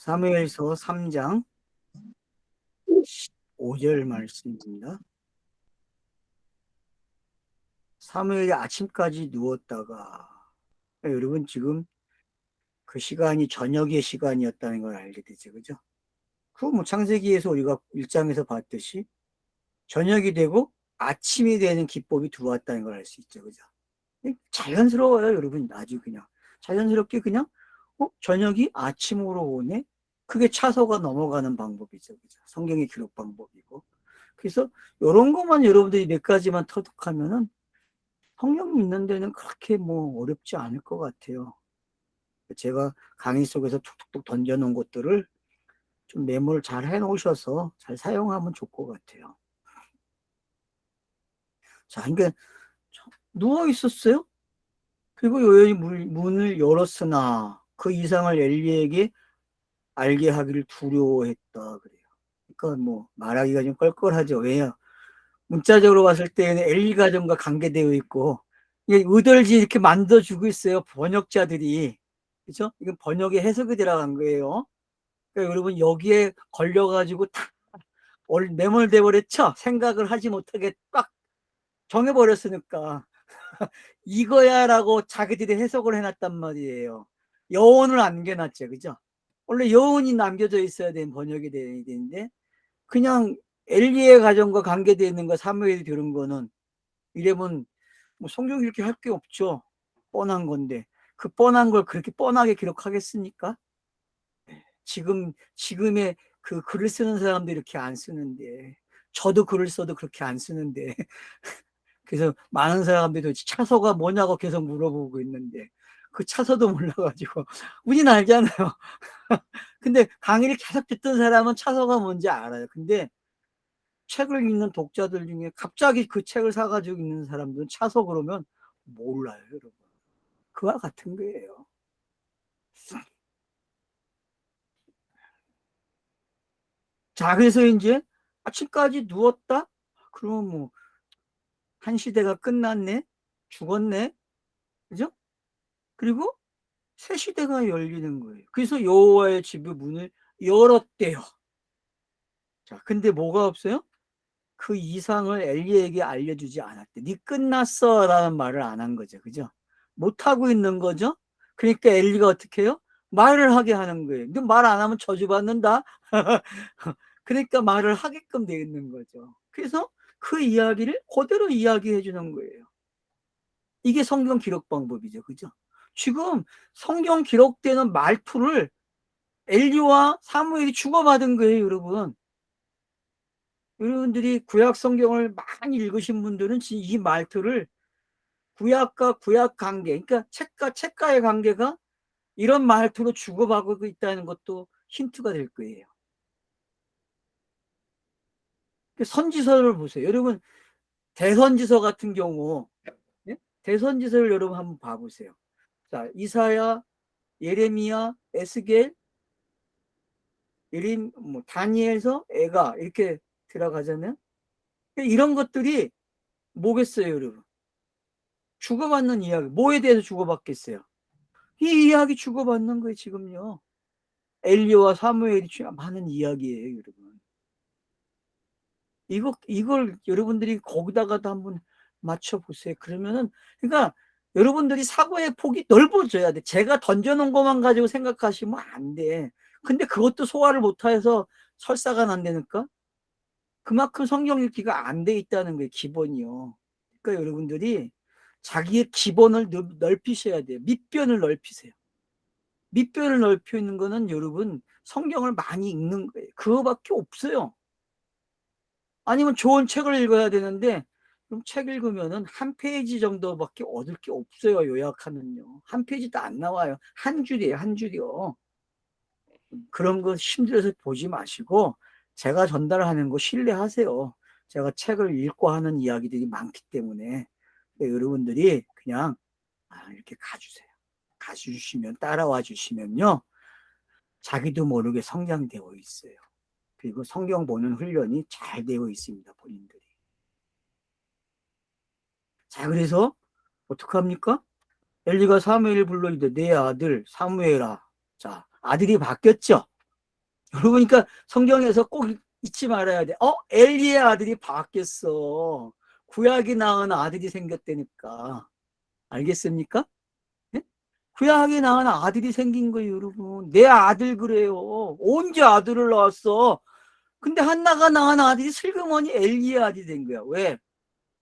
사무엘서 3장 5절 말씀입니다. 사무엘이 아침까지 누웠다가 여러분 지금 그 시간이 저녁의 시간이었다는 걸 알게 되죠. 그죠? 그 뭐 창세기에서 우리가 1장에서 봤듯이 저녁이 되고 아침이 되는 기법이 들어왔다는 걸 알 수 있죠. 그죠? 자연스러워요, 여러분. 아주 그냥 자연스럽게 그냥 저녁이 아침으로 오네. 그게 차서가 넘어가는 방법이죠. 그죠? 성경의 기록 방법이고. 그래서 이런 것만 여러분들이 몇 가지만 터득하면은 성경 믿는 데는 그렇게 뭐 어렵지 않을 것 같아요. 제가 강의 속에서 툭툭툭 던져놓은 것들을 좀 메모를 잘 해놓으셔서 잘 사용하면 좋을 것 같아요. 자, 그러니까 누워 있었어요. 그리고 여인이 문을 열었으나 그 이상을 엘리에게 알게 하기를 두려워했다 그래요. 그러니까 뭐 말하기가 좀 껄껄하죠. 왜요? 문자적으로 봤을 때는 엘리 가정과 관계되어 있고 이게 의덜지 이렇게 만들어주고 있어요. 번역자들이. 그렇죠? 이건 번역에 해석이 들어간 거예요. 그러니까 여러분 여기에 걸려가지고 탁 매몰돼 버렸죠. 생각을 하지 못하게 딱 정해버렸으니까 이거야라고 자기들이 해석을 해놨단 말이에요. 여운을 남겨놨죠. 그죠? 원래 여운이 남겨져 있어야 되는 번역이 돼야 되는데 그냥 엘리의 가정과 관계되어 있는 거 사무엘이 들은 거는 이러면 뭐 성경이 이렇게 할 게 없죠. 뻔한 건데 그 뻔한 걸 그렇게 뻔하게 기록하겠습니까? 지금의 그 글을 쓰는 사람도 이렇게 안 쓰는데 저도 글을 써도 그렇게 안 쓰는데 그래서 많은 사람들이 도대체 차서가 뭐냐고 계속 물어보고 있는데 그 차서도 몰라가지고 우린 알잖아요. 근데 강의를 계속 듣던 사람은 차서가 뭔지 알아요. 근데 책을 읽는 독자들 중에 갑자기 그 책을 사가지고 읽는 사람들은 차서 그러면 몰라요, 여러분. 그와 같은 거예요. 자, 그래서 이제 아침까지 누웠다? 그러면 뭐, 한 시대가 끝났네? 죽었네? 그죠? 그리고 새 시대가 열리는 거예요. 그래서 여호와의 집의 문을 열었대요. 자, 근데 뭐가 없어요? 그 이상을 엘리에게 알려주지 않았대. 네 끝났어 라는 말을 안 한 거죠. 그죠? 못하고 있는 거죠. 그러니까 엘리가 어떻게 해요? 말을 하게 하는 거예요. 너 말 안 하면 저주받는다. 그러니까 말을 하게끔 되어 있는 거죠. 그래서 그 이야기를 그대로 이야기해 주는 거예요. 이게 성경 기록 방법이죠. 그죠? 지금 성경 기록되는 말투를 엘리와 사무엘이 주고받은 거예요, 여러분. 여러분들이 구약 성경을 많이 읽으신 분들은 이 말투를 구약과 구약 관계, 그러니까 책과 책과의 관계가 이런 말투로 주고받고 있다는 것도 힌트가 될 거예요. 선지서를 보세요. 여러분, 대선지서 같은 경우, 예? 대선지서를 여러분 한번 봐보세요. 자, 이사야, 예레미야, 에스겔, 뭐 다니엘서, 애가 이렇게 들어가잖아요. 이런 것들이 뭐겠어요, 여러분? 주고받는 이야기. 뭐에 대해서 주고받겠어요? 이 이야기 주고받는 거예요, 지금요. 엘리와 사무엘이 하는 이야기예요, 여러분. 이걸 여러분들이 거기다가도 한번 맞춰보세요. 그러면은, 그러니까 여러분들이 사고의 폭이 넓어져야 돼. 제가 던져놓은 것만 가지고 생각하시면 안 돼. 근데 그것도 소화를 못해서 설사가 난다니까? 그만큼 성경 읽기가 안 돼 있다는 거예요, 기본이요. 그러니까 여러분들이 자기의 기본을 넓히셔야 돼요. 밑변을 넓히세요. 밑변을 넓히는 거는 여러분 성경을 많이 읽는 거예요. 그거밖에 없어요. 아니면 좋은 책을 읽어야 되는데 그럼 책 읽으면은 한 페이지 정도밖에 얻을 게 없어요. 요약하면요. 한 페이지도 안 나와요. 한 줄이에요. 한 줄이요. 그런 거 힘들어서 보지 마시고 제가 전달하는 거 신뢰하세요. 제가 책을 읽고 하는 이야기들이 많기 때문에 여러분들이 그냥 이렇게 가주세요. 가주시면 따라와 주시면요. 자기도 모르게 성장되어 있어요. 그리고 성경 보는 훈련이 잘 되어 있습니다. 본인들이. 자, 그래서 어떡합니까? 엘리가 사무엘을 불러 이르되 내 아들 사무엘아. 자, 아들이 바뀌었죠. 여러분, 그러니까 성경에서 꼭 잊지 말아야 돼. 엘리의 아들이 바뀌었어. 구약이 낳은 아들이 생겼다니까. 알겠습니까? 예? 구약이 낳은 아들이 생긴 거예요, 여러분. 내 아들 그래요. 언제 아들을 낳았어? 근데 한나가 낳은 아들이 슬그머니 엘리의 아들이 된 거야. 왜?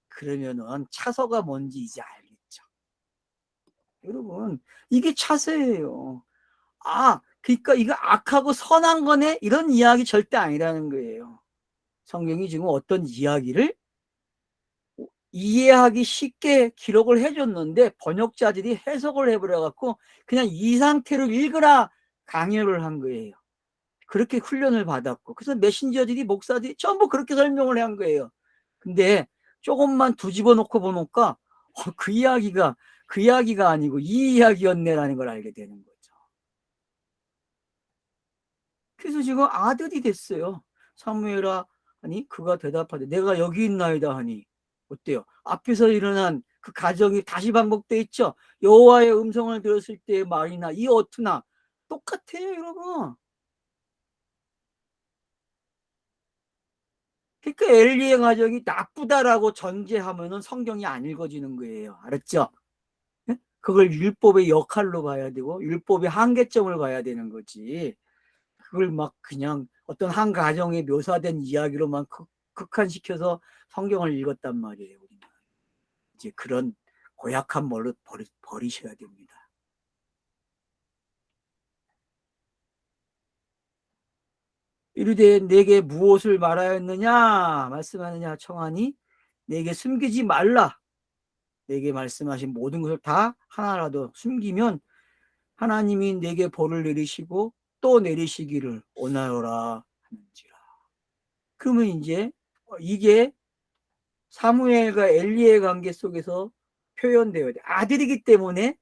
그러면은 차서가 뭔지 이제 알겠죠. 여러분, 이게 차세예요. 그러니까 이거 악하고 선한 거네? 이런 이야기 절대 아니라는 거예요. 성경이 지금 어떤 이야기를 이해하기 쉽게 기록을 해줬는데 번역자들이 해석을 해버려갖고 그냥 이 상태로 읽으라 강요를 한 거예요. 그렇게 훈련을 받았고, 그래서 메신저들이, 목사들이 전부 그렇게 설명을 한 거예요. 근데 조금만 뒤집어 놓고 보니까 그 이야기가 아니고 이 이야기였네라는 걸 알게 되는 거죠. 그래서 지금 아들이 됐어요. 사무엘아 하니 그가 대답하되 내가 여기 있나이다 하니, 어때요? 앞에서 일어난 그 가정이 다시 반복돼 있죠. 여호와의 음성을 들었을 때의 말이나 이 어투나 똑같아요, 여러분. 그러니까 엘리의 가정이 나쁘다라고 전제하면은 성경이 안 읽어지는 거예요. 알았죠? 예? 그걸 율법의 역할로 봐야 되고 율법의 한계점을 봐야 되는 거지. 그걸 막 그냥 어떤 한 가정에 묘사된 이야기로만 극한시켜서 성경을 읽었단 말이에요. 우리는 이제 그런 고약한 버릇 버리셔야 됩니다. 이르되 내게 무엇을 말하였느냐 말씀하느냐 청하니, 내게 숨기지 말라. 내게 말씀하신 모든 것을 다 하나라도 숨기면 하나님이 내게 벌을 내리시고 또 내리시기를 원하노라 하는지라. 그러면 이제 이게 사무엘과 엘리의 관계 속에서 표현되어야 돼. 아들이기 때문에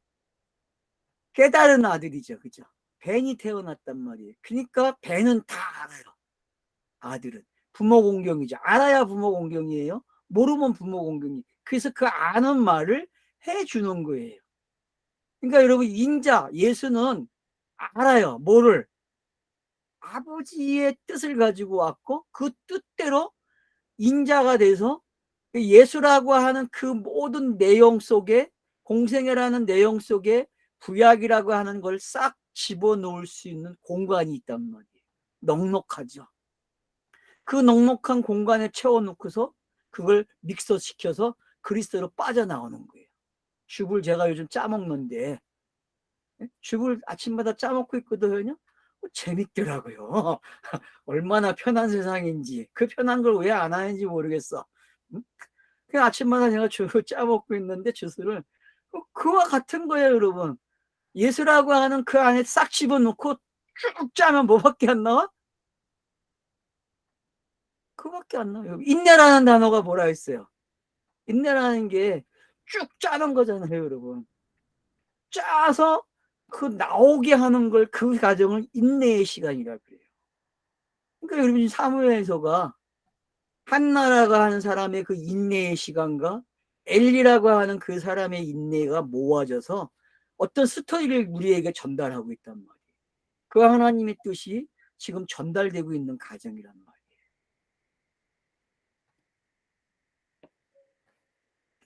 깨달은 아들이죠. 그죠? 벤이 태어났단 말이에요. 그러니까 벤은 다 알아요. 아들은. 부모 공경이죠. 알아야 부모 공경이에요. 모르면 부모 공경이. 그래서 그 아는 말을 해주는 거예요. 그러니까 여러분, 인자, 예수는 알아요. 뭐를? 아버지의 뜻을 가지고 왔고 그 뜻대로 인자가 돼서 예수라고 하는 그 모든 내용 속에, 공생애라는 내용 속에 구약이라고 하는 걸 싹 집어넣을 수 있는 공간이 있단 말이에요. 넉넉하죠. 그 넉넉한 공간에 채워놓고서 그걸 믹서시켜서 그리스도로 빠져나오는 거예요. 줍을 제가 요즘 짜먹는데, 줍을 아침마다 짜먹고 있거든요. 재밌더라고요. 얼마나 편한 세상인지, 그 편한 걸 왜 안 하는지 모르겠어. 그냥 아침마다 제가 줍을 짜먹고 있는데 주스를, 그와 같은 거예요, 여러분. 예수라고 하는 그 안에 싹 집어넣고 쭉 짜면 뭐밖에 안 나와? 그거밖에 안 나와요. 인내라는 단어가 뭐라 했어요? 인내라는 게 쭉 짜는 거잖아요, 여러분. 짜서 그 나오게 하는 걸, 그 과정을 인내의 시간이라 그래요. 그러니까 여러분, 사무엘서가 한나라고 하는 사람의 그 인내의 시간과 엘리라고 하는 그 사람의 인내가 모아져서 어떤 스토리를 우리에게 전달하고 있단 말이에요. 그 하나님의 뜻이 지금 전달되고 있는 과정이란 말이에요.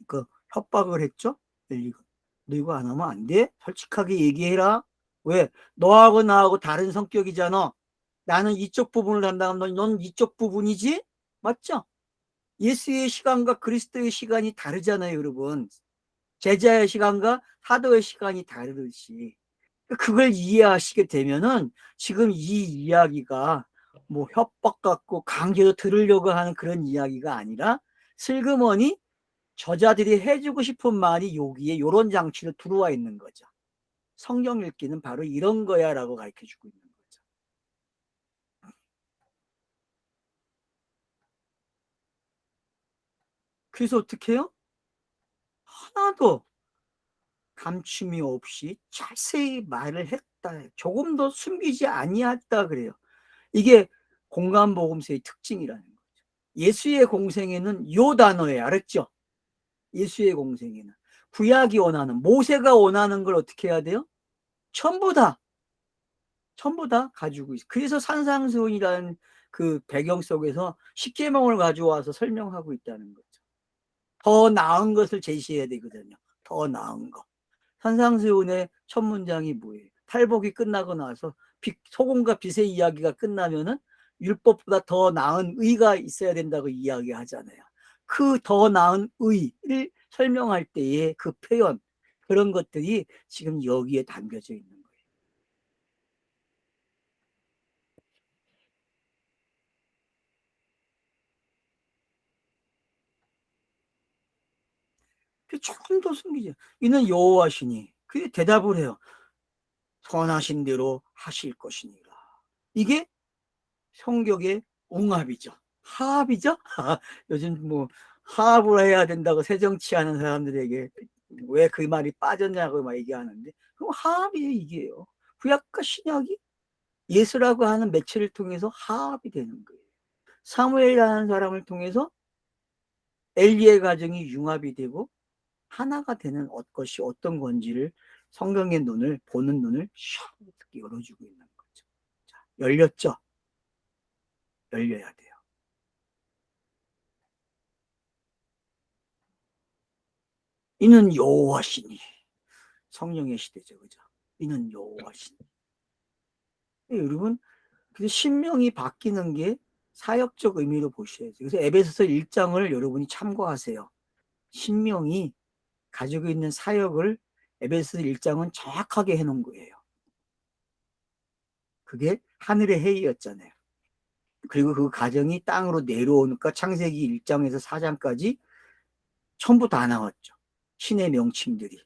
그 협박을 했죠. 엘리가. 너 이거 안 하면 안 돼? 솔직하게 얘기해라. 왜? 너하고 나하고 다른 성격이잖아. 나는 이쪽 부분을 한다면 넌 이쪽 부분이지? 맞죠? 예수의 시간과 그리스도의 시간이 다르잖아요, 여러분. 제자의 시간과 사도의 시간이 다르듯이. 그걸 이해하시게 되면은 지금 이 이야기가 뭐 협박 같고 강제로 들으려고 하는 그런 이야기가 아니라 슬그머니 저자들이 해주고 싶은 말이 여기에 이런 장치로 들어와 있는 거죠. 성경 읽기는 바로 이런 거야 라고 가르쳐주고 있는 거죠. 그래서 어떻게 해요? 하나도 감춤이 없이 자세히 말을 했다. 조금 더 숨기지 아니했다 그래요. 이게 공간복음서의 특징이라는 거죠. 예수의 공생에는 요 단어에, 알았죠? 예수의 공생에는 구약이 원하는, 모세가 원하는 걸 어떻게 해야 돼요? 전부 다 전부 다 가지고 있어요. 그래서 산상수훈이라는 그 배경 속에서 십계명을 가져와서 설명하고 있다는 거죠. 더 나은 것을 제시해야 되거든요. 더 나은 거. 산상수훈의 첫 문장이 뭐예요? 탈복이 끝나고 나서 소금과 빛의 이야기가 끝나면은 율법보다 더 나은 의가 있어야 된다고 이야기하잖아요. 그 더 나은 의를 설명할 때의 그 표현, 그런 것들이 지금 여기에 담겨져 있는 거예요. 조금 더 숨기죠. 이는 여호와시니. 그게 대답을 해요. 선하신 대로 하실 것이니라. 이게 성격의 옹합이죠. 하합이죠? 요즘 뭐 하합을 해야 된다고 새정치하는 사람들에게 왜 그 말이 빠졌냐고 막 얘기하는데, 그럼 하합이에요. 이게요. 구약과 신약이 예수라고 하는 매체를 통해서 하합이 되는 거예요. 사무엘이라는 사람을 통해서 엘리의 가정이 융합이 되고 하나가 되는 것이 어떤 건지를 성경의 눈을 보는 눈을 샥 열어주고 있는 거죠. 자, 열렸죠? 열려야 돼요. 이는 여호와시니. 성령의 시대죠, 그죠? 이는 여호와시니. 여러분, 그래서 신명이 바뀌는 게 사역적 의미로 보셔야죠. 그래서 에베소서 1장을 여러분이 참고하세요. 신명이 가지고 있는 사역을 에베소서 1장은 정확하게 해놓은 거예요. 그게 하늘의 해이였잖아요. 그리고 그 가정이 땅으로 내려오니까 창세기 1장에서 4장까지 전부 다 나왔죠. 신의 명칭들이.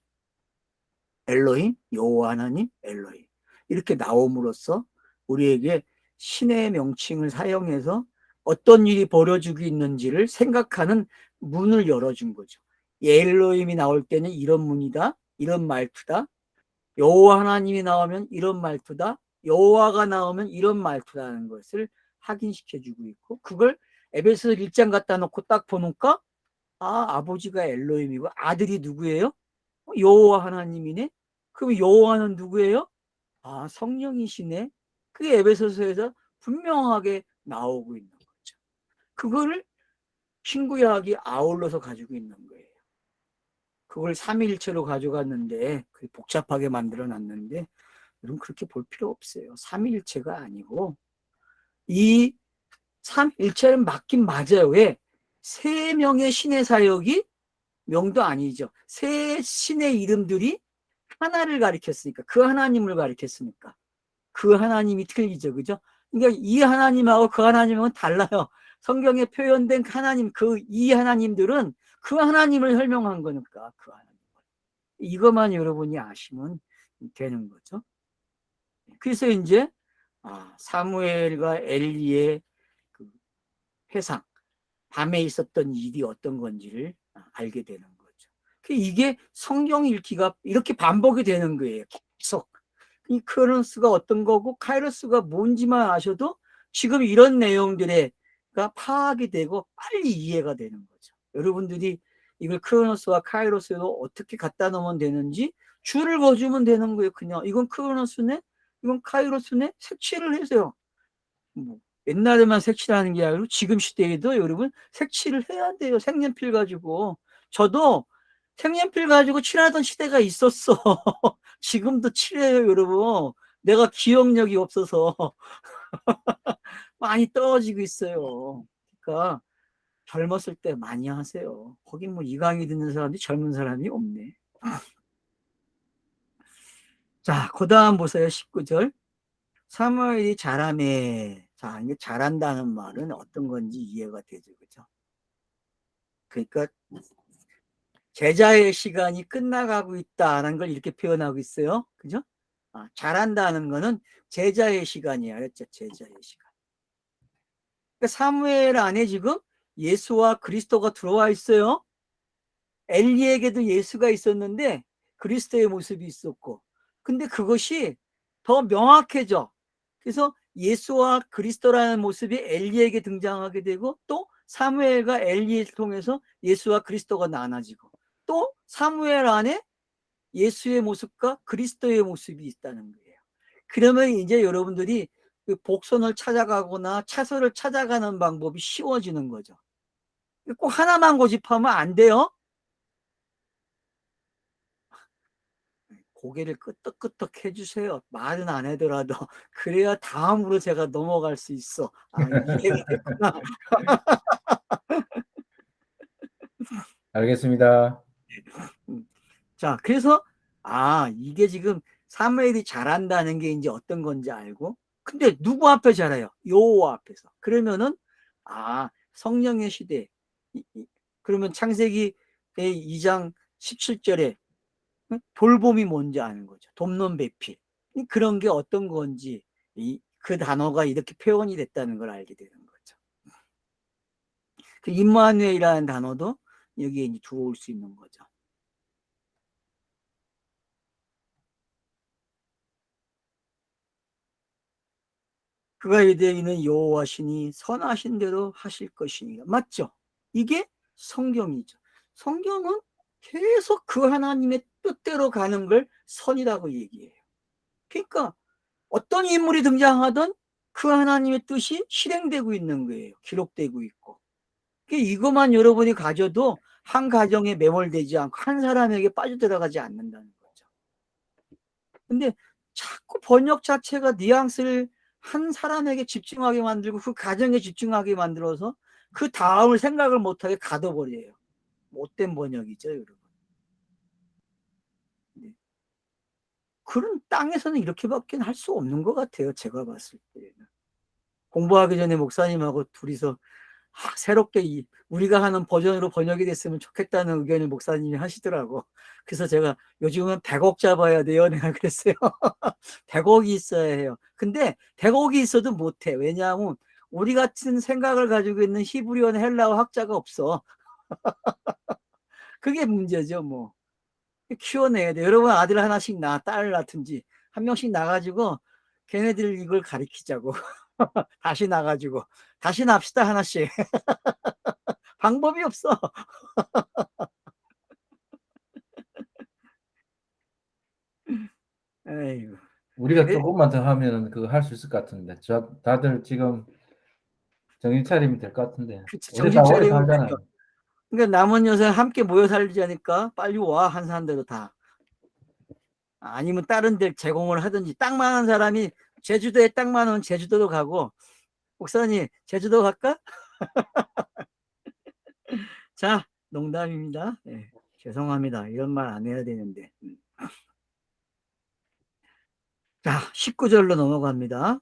엘로힘, 여호와 하나님, 엘로힘. 이렇게 나옴으로써 우리에게 신의 명칭을 사용해서 어떤 일이 벌어지고 있는지를 생각하는 문을 열어준 거죠. 엘로힘이 나올 때는 이런 문이다, 이런 말투다. 여호와 하나님이 나오면 이런 말투다. 여호와가 나오면 이런 말투라는 것을 확인시켜주고 있고, 그걸 에베소 1장 갖다 놓고 딱 보니까 아버지가 엘로힘이고 아들이 누구예요? 여호와 하나님이네. 그럼 여호와는 누구예요? 성령이시네. 그게 에베소서에서 분명하게 나오고 있는 거죠. 그거를 신구약이 아울러서 가지고 있는 거예요. 그걸 삼위일체로 가져갔는데 복잡하게 만들어 놨는데, 여러분 그렇게 볼 필요 없어요. 삼위일체가 아니고 이 삼일체는 맞긴 맞아요. 왜? 세 명의 신의 사역이, 명도 아니죠, 세 신의 이름들이 하나를 가리켰으니까, 그 하나님을 가리켰으니까 그 하나님이 틀리죠. 그죠? 그러니까 이 하나님하고 그 하나님은 달라요. 성경에 표현된 하나님, 그 이 하나님들은 그 하나님을 설명한 거니까, 그 하나님. 이것만 여러분이 아시면 되는 거죠. 그래서 이제 사무엘과 엘리의 그 회상, 밤에 있었던 일이 어떤 건지를 알게 되는 거죠. 이게 성경 읽기가 이렇게 반복이 되는 거예요. 계속. 이 크로노스가 어떤 거고 카이로스가 뭔지만 아셔도 지금 이런 내용들에가 파악이 되고 빨리 이해가 되는 거죠. 여러분들이 이걸 크로노스와 카이로스로 어떻게 갖다 놓으면 되는지 줄을 그어주면 되는 거예요. 그냥 이건 크로노스네, 이건 카이로스네, 색칠을 해서요. 뭐 옛날에만 색칠하는 게 아니고 지금 시대에도 여러분 색칠을 해야 돼요. 색연필 가지고. 저도 색연필 가지고 칠하던 시대가 있었어. 지금도 칠해요, 여러분. 내가 기억력이 없어서 많이 떨어지고 있어요. 그러니까 젊었을 때 많이 하세요. 거긴 뭐 이 강의 듣는 사람이 젊은 사람이 없네. 자, 그 다음 보세요. 19절. 사무엘이 잘하네. 자, 이게 잘한다는 말은 어떤 건지 이해가 되죠. 그죠? 그러니까 제자의 시간이 끝나가고 있다는 걸 이렇게 표현하고 있어요. 그죠? 잘한다는 거는 제자의 시간이야. 그랬죠? 제자의 시간. 그러니까 사무엘 안에 지금 예수와 그리스도가 들어와 있어요. 엘리에게도 예수가 있었는데 그리스도의 모습이 있었고, 근데 그것이 더 명확해져. 그래서 예수와 그리스도라는 모습이 엘리에게 등장하게 되고, 또 사무엘과 엘리를 통해서 예수와 그리스도가 나눠지고, 또 사무엘 안에 예수의 모습과 그리스도의 모습이 있다는 거예요. 그러면 이제 여러분들이 그 복선을 찾아가거나 차선을 찾아가는 방법이 쉬워지는 거죠. 꼭 하나만 고집하면 안 돼요. 고개를 끄덕끄덕 해주세요. 말은 안 하더라도. 그래야 다음으로 제가 넘어갈 수 있어. 아, 이해가 됐구나. 알겠습니다. 음. 자, 그래서 이게 지금 사무엘이 잘한다는 게 이제 어떤 건지 알고, 근데 누구 앞에 잘해요? 여호와 앞에서. 그러면은 성령의 시대. 그러면 창세기 2장 17절에 돌봄이 뭔지 아는 거죠. 돕는 배필. 그런 게 어떤 건지 그 단어가 이렇게 표현이 됐다는 걸 알게 되는 거죠. 그 임마누엘이라는 단어도 여기에 이제 들어올 수 있는 거죠. 그가 이르되 여호와 신이 선하신 대로 하실 것이니라. 맞죠? 이게 성경이죠. 성경은 계속 그 하나님의 뜻대로 가는 걸 선이라고 얘기해요. 그러니까 어떤 인물이 등장하든 그 하나님의 뜻이 실행되고 있는 거예요. 기록되고 있고. 이것만 여러분이 가져도 한 가정에 매몰되지 않고 한 사람에게 빠져들어가지 않는다는 거죠. 근데 자꾸 번역 자체가 뉘앙스를 한 사람에게 집중하게 만들고 그 가정에 집중하게 만들어서 그 다음을 생각을 못하게 가둬버려요. 못된 번역이죠, 여러분. 네. 그런 땅에서는 이렇게밖에 할 수 없는 것 같아요, 제가 봤을 때는. 공부하기 전에 목사님하고 둘이서 새롭게 우리가 하는 버전으로 번역이 됐으면 좋겠다는 의견을 목사님이 하시더라고. 그래서 제가 요즘은 100억 잡아야 돼요. 내가 그랬어요. 100억이 있어야 해요. 근데 100억이 있어도 못해. 왜냐하면 우리 같은 생각을 가지고 있는 히브리어나 헬라어 학자가 없어. 그게 문제죠, 뭐. 키워내야 돼. 여러분 아들 하나씩 딸 낳든지 한 명씩 낳아가지고 걔네들 이걸 가르치자고. 다시 낳아가지고 다시 납시다 하나씩. 방법이 없어. 에이구. 우리가 그래, 조금만 더 하면은 그거 할 수 있을 것 같은데. 다들 지금 정신 차리면 될 것 같은데. 그치, 우리 다 정신 오래 차리면 돼요. 살잖아요. 그러니까 남은 여생 함께 모여 살자니까 빨리 와, 한 사람대로 다. 아니면 다른 데 제공을 하든지. 땅 많은 사람이 제주도에 땅 많으면 제주도로 가고, 목사님 제주도 갈까? 자, 농담입니다. 네, 죄송합니다. 이런 말 안 해야 되는데. 자, 19절로 넘어갑니다.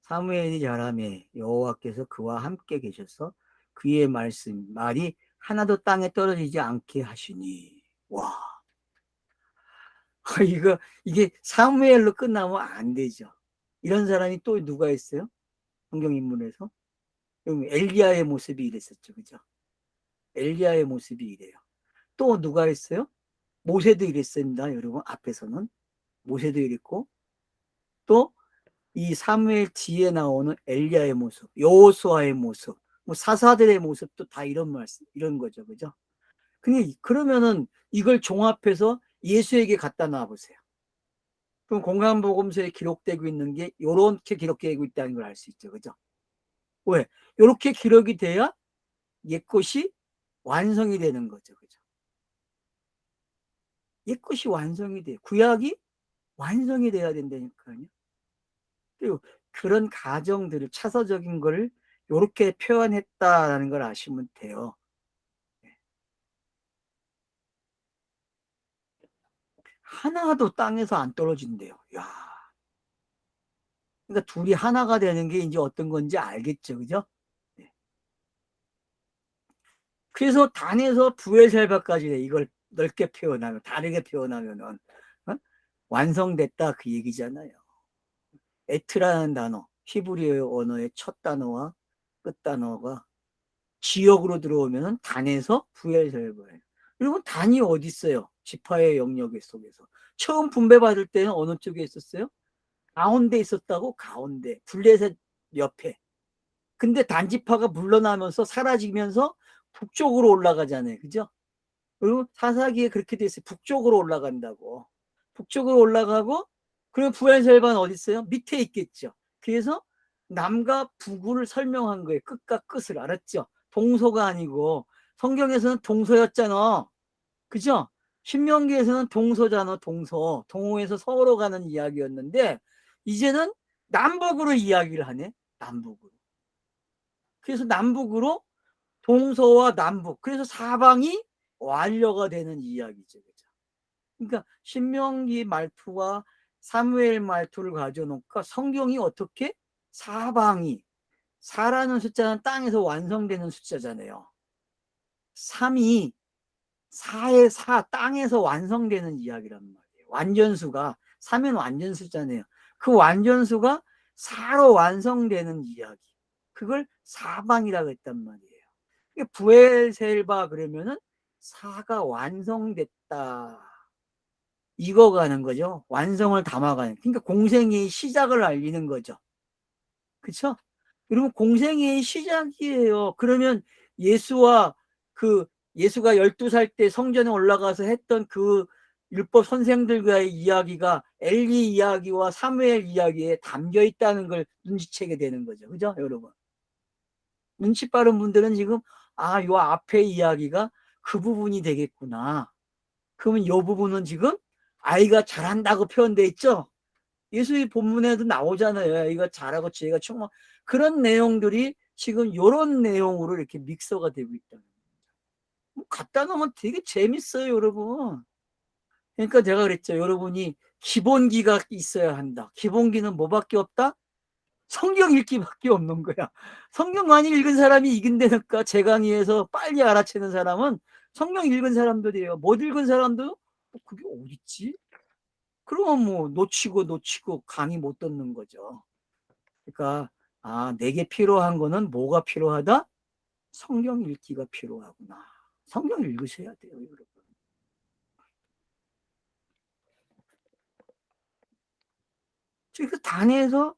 사무엘이 자라매 여호와께서 그와 함께 계셔서 그의 말이 하나도 땅에 떨어지지 않게 하시니. 와, 이게 사무엘로 끝나면 안 되죠. 이런 사람이 또 누가 있어요? 성경 인물에서 엘리야의 모습이 이랬었죠, 그죠? 엘리야의 모습이 이래요. 또 누가 있어요? 모세도 이랬습니다, 여러분. 앞에서는 모세도 이랬고, 또 이 사무엘 뒤에 나오는 엘리야의 모습, 여호수아의 모습, 뭐 사사들의 모습도 다 이런 말씀, 이런 거죠, 그죠? 그러면은 이걸 종합해서 예수에게 갖다 놔 보세요. 그럼 공간복음서에 기록되고 있는 게 요렇게 기록되고 있다는 걸 알 수 있죠, 그죠? 왜? 요렇게 기록이 돼야 옛것이 완성이 되는 거죠, 그죠? 옛것이 완성이 돼. 구약이 완성이 돼야 된다니까요. 그리고 그런 가정들을 차서적인 걸 이렇게 표현했다라는 걸 아시면 돼요. 하나도 땅에서 안 떨어진대요. 야, 그러니까 둘이 하나가 되는 게 이제 어떤 건지 알겠죠, 그죠? 네. 그래서 단에서 부엘셀바까지 이걸 넓게 표현하면, 다르게 표현하면은 완성됐다 그 얘기잖아요. 에트라는 단어, 히브리어 언어의 첫 단어와 끝 단어가 지역으로 들어오면 단에서 부엘셀바예요. 그리고 단이 어디 있어요? 지파의 영역 속에서. 처음 분배받을 때는 어느 쪽에 있었어요? 가운데 있었다고. 가운데. 블레셋 옆에. 근데 단지파가 물러나면서 사라지면서 북쪽으로 올라가잖아요, 그죠? 그리고 사사기에 그렇게 돼 있어요. 북쪽으로 올라간다고. 북쪽으로 올라가고 그리고 부엘셀바는 어디 있어요? 밑에 있겠죠. 그래서 남과 북을 설명한 거예요. 끝과 끝을. 알았죠? 동서가 아니고 성경에서는 동서였잖아. 그죠? 신명기에서는 동서잖아. 동서. 동호에서 서로 가는 이야기였는데 이제는 남북으로 이야기를 하네. 남북으로. 그래서 남북으로 동서와 남북. 그래서 사방이 완료가 되는 이야기죠. 그죠? 그러니까 신명기 말투와 사무엘 말투를 가져놓고 성경이 어떻게 사방이, 사라는 숫자는 땅에서 완성되는 숫자잖아요. 3이 4의 4, 땅에서 완성되는 이야기란 말이에요. 완전수가 3은 완전수잖아요. 그 완전수가 4로 완성되는 이야기. 그걸 사방이라고 했단 말이에요. 부엘셀바 그러면은 4가 완성됐다. 익어가는 거죠. 완성을 담아가는. 그러니까 공생의 시작을 알리는 거죠. 그렇죠? 여러분 공생의 시작이에요. 그러면 예수와 예수가 12살 때 성전에 올라가서 했던 그 율법 선생들과의 이야기가 엘리 이야기와 사무엘 이야기에 담겨 있다는 걸 눈치채게 되는 거죠. 그죠, 여러분? 눈치 빠른 분들은 지금 요 앞에 이야기가 그 부분이 되겠구나. 그러면 이 부분은 지금 아이가 잘한다고 표현돼 있죠. 예수의 본문에도 나오잖아요. 아이가 잘하고 지혜가 충만. 그런 내용들이 지금 이런 내용으로 이렇게 믹서가 되고 있다는 거죠. 갖다 놓으면 되게 재밌어요, 여러분. 그러니까 제가 그랬죠. 여러분이 기본기가 있어야 한다. 기본기는 뭐밖에 없다? 성경 읽기밖에 없는 거야. 성경 많이 읽은 사람이 이긴다니까. 제 강의에서 빨리 알아채는 사람은 성경 읽은 사람들이에요. 못 읽은 사람도 그게 어딨지? 그러면 뭐 놓치고 강의 못 듣는 거죠. 그러니까 내게 필요한 거는 뭐가 필요하다? 성경 읽기가 필요하구나. 성경 읽으셔야 돼요, 여러분. 그래서 단에서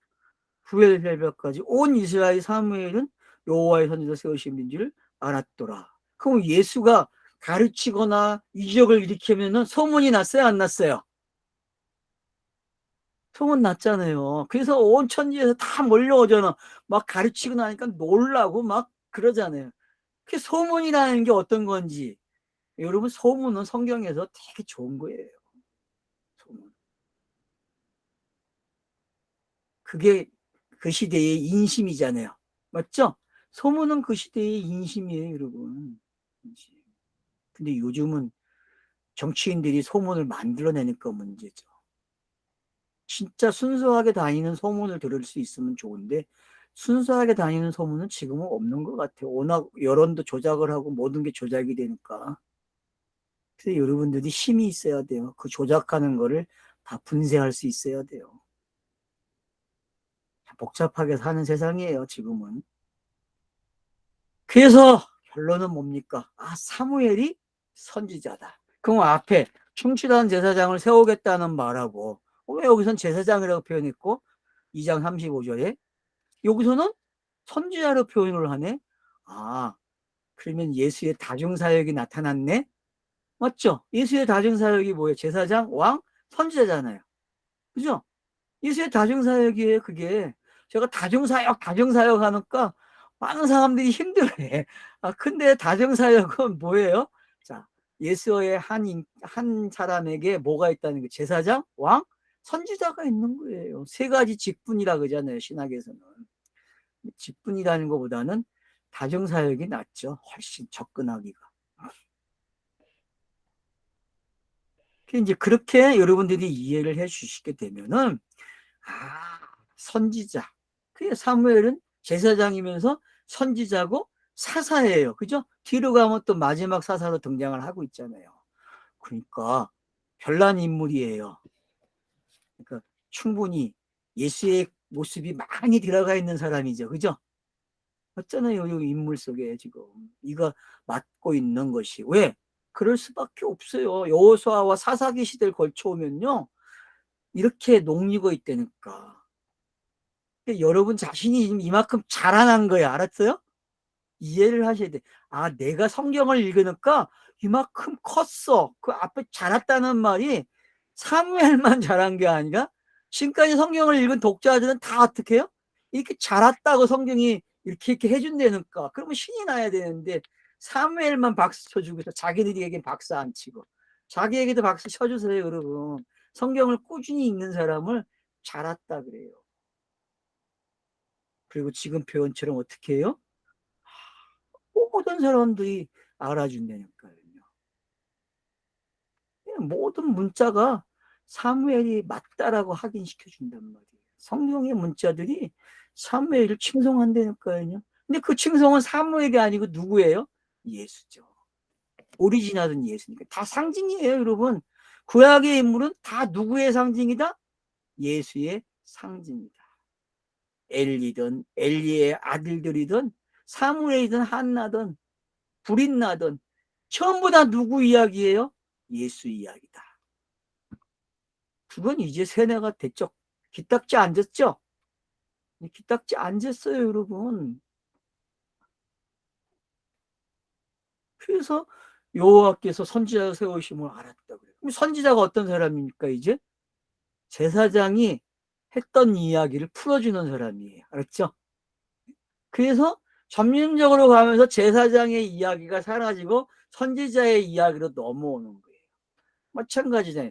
부엘셀바까지 온 이스라엘 사무엘은 여호와의 선지자 세우신 줄 알았더라. 그럼 예수가 가르치거나 이적을 일으키면은 소문이 났어요, 안 났어요? 소문 났잖아요. 그래서 온 천지에서 다 몰려오잖아. 막 가르치고 나니까 놀라고 막 그러잖아요. 그 소문이라는 게 어떤 건지. 여러분, 소문은 성경에서 되게 좋은 거예요. 소문. 그게 그 시대의 인심이잖아요. 맞죠? 소문은 그 시대의 인심이에요, 여러분. 인심. 근데 요즘은 정치인들이 소문을 만들어내니까 문제죠. 진짜 순수하게 다니는 소문을 들을 수 있으면 좋은데 순수하게 다니는 소문은 지금은 없는 것 같아요. 워낙 여론도 조작을 하고 모든 게 조작이 되니까. 그래서 여러분들이 힘이 있어야 돼요. 그 조작하는 거를 다 분쇄할 수 있어야 돼요. 복잡하게 사는 세상이에요, 지금은. 그래서 결론은 뭡니까? 사무엘이 선지자다. 그럼 앞에 충실한 제사장을 세우겠다는 말하고 왜 여기선 제사장이라고 표현했고 2장 35절에 여기서는 선지자로 표현을 하네. 그러면 예수의 다중사역이 나타났네. 맞죠? 예수의 다중사역이 뭐예요? 제사장, 왕, 선지자잖아요. 그죠? 예수의 다중사역이에요, 그게. 제가 다중사역 하니까 많은 사람들이 힘들어해. 근데 다중사역은 뭐예요? 자, 예수의 한 사람에게 뭐가 있다는 게 제사장, 왕, 선지자가 있는 거예요. 세 가지 직분이라 그러잖아요, 신학에서는. 직분이라는 것보다는 다중사역이 낫죠. 훨씬 접근하기가. 이제 그렇게 여러분들이 이해를 해 주시게 되면은, 선지자. 그게 사무엘은 제사장이면서 선지자고 사사예요. 그죠? 뒤로 가면 또 마지막 사사로 등장을 하고 있잖아요. 그러니까 별난 인물이에요. 그러니까 충분히 예수의 모습이 많이 들어가 있는 사람이죠. 그죠? 맞잖아요. 이 인물 속에 지금 이가 맡고 있는 것이. 왜? 그럴 수밖에 없어요. 여호수아와 사사기 시대를 걸쳐오면요. 이렇게 녹리고 있다니까. 여러분 자신이 이만큼 자라난 거야. 알았어요? 이해를 하셔야 돼. 내가 성경을 읽으니까 이만큼 컸어. 그 앞에 자랐다는 말이 사무엘만 자란 게 아니라 지금까지 성경을 읽은 독자들은 다 어떻게 해요? 이렇게 자랐다고 성경이 이렇게 해준다니까. 그러면 신이 나야 되는데 사무엘만 박수 쳐주고 자기들에게 박수 안 치고 자기에게도 박수 쳐주세요. 여러분, 성경을 꾸준히 읽는 사람을 자랐다 그래요. 그리고 지금 표현처럼 어떻게 해요? 모든 사람들이 알아준다니까요. 모든 문자가 사무엘이 맞다라고 확인시켜준단 말이에요. 성경의 문자들이 사무엘을 칭송한다니까요. 근데 그 칭송은 사무엘이 아니고 누구예요? 예수죠. 오리지널은 예수니까. 다 상징이에요, 여러분. 구약의 인물은 다 누구의 상징이다? 예수의 상징이다. 엘리든 엘리의 아들들이든 사무엘이든 한나든 불인나든 전부 다 누구 이야기예요? 예수 이야기다. 그건 이제 세뇌가 됐죠. 기딱지 앉았죠? 기딱지 앉았어요, 여러분. 그래서 여호와께서 선지자 세우심을 알았다 그래요. 그럼 선지자가 어떤 사람입니까? 이제 제사장이 했던 이야기를 풀어주는 사람이에요. 알았죠? 그래서 점진적으로 가면서 제사장의 이야기가 사라지고 선지자의 이야기로 넘어오는 거예요. 마찬가지잖아요.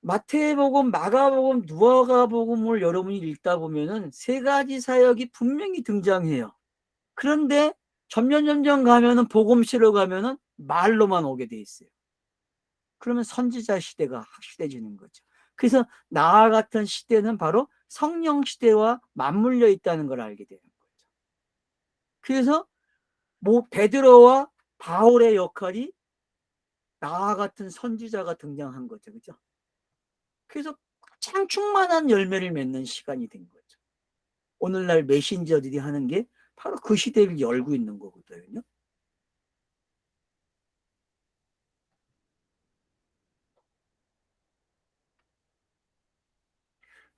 마태복음, 마가복음, 누가복음을 여러분이 읽다 보면은 세 가지 사역이 분명히 등장해요. 그런데 점점 가면은 복음시로 가면은 말로만 오게 돼 있어요. 그러면 선지자 시대가 확실해지는 거죠. 그래서 나와 같은 시대는 바로 성령 시대와 맞물려 있다는 걸 알게 되는 거죠. 그래서 뭐 베드로와 바울의 역할이 나와 같은 선지자가 등장한 거죠. 그죠? 그래서 가장 충만한 열매를 맺는 시간이 된 거죠. 오늘날 메신저들이 하는 게 바로 그 시대를 열고 있는 거거든요.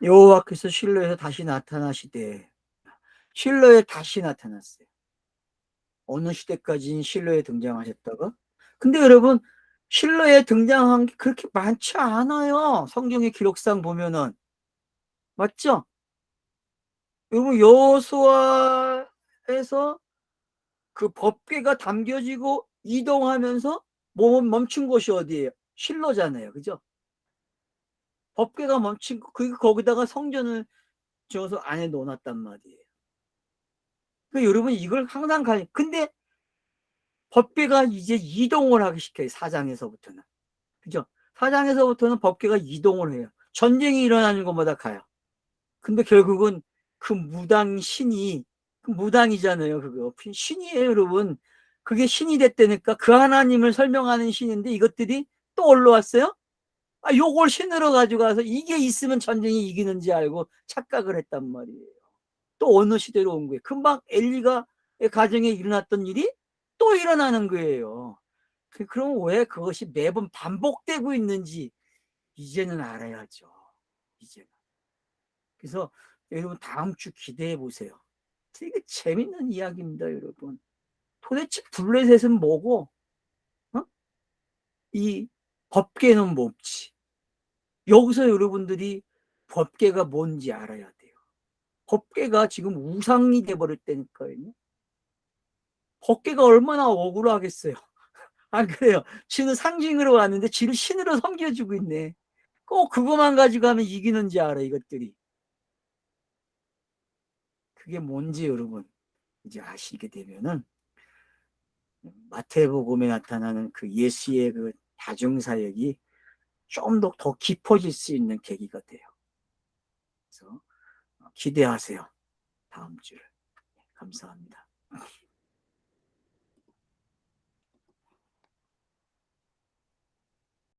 여호와께서 실로에서 다시 나타나시되, 실로에 다시 나타났어요. 어느 시대까지는 실로에 등장하셨다가, 근데 여러분 실로에 등장한 게 그렇게 많지 않아요. 성경의 기록상 보면은. 맞죠? 여러분 여호수아에서 그 법궤가 담겨지고 이동하면서 멈춘 곳이 어디예요? 실로잖아요. 그죠? 법궤가 멈춘 거기다가 성전을 지어서 안에 넣어놨단 말이에요. 그러니까 여러분 이걸 항상 근데 법궤가 이제 이동을 하기 시켜요. 사장에서부터는. 그죠? 사장에서부터는 법궤가 이동을 해요. 전쟁이 일어나는 것마다 가요. 근데 결국은 그 무당 신이, 그 무당이잖아요. 그거 신이에요, 여러분. 그게 신이 됐다니까. 그 하나님을 설명하는 신인데 이것들이 또 올라왔어요. 요걸 신으로 가져가서 이게 있으면 전쟁이 이기는지 알고 착각을 했단 말이에요. 또 어느 시대로 온 거예요. 금방 엘리가 가정에 일어났던 일이 또 일어나는 거예요. 그럼 왜 그것이 매번 반복되고 있는지 이제는 알아야죠. 이제는. 그래서 여러분 다음 주 기대해 보세요. 되게 재밌는 이야기입니다, 여러분. 도대체 블레셋은 뭐고, 어? 이 법계는 뭔지. 여기서 여러분들이 법계가 뭔지 알아야 돼요. 법계가 지금 우상이 돼버렸다니까요. 법계가 얼마나 억울하겠어요. 안 그래요? 지는 상징으로 왔는데 지를 신으로 섬겨주고 있네. 꼭 그것만 가지고 하면 이기는지 알아, 이것들이. 그게 뭔지 여러분 이제 아시게 되면은 마태복음에 나타나는 그 예수의 그 다중사역이 좀 더 깊어질 수 있는 계기가 돼요. 그래서 기대하세요. 다음 주를. 감사합니다.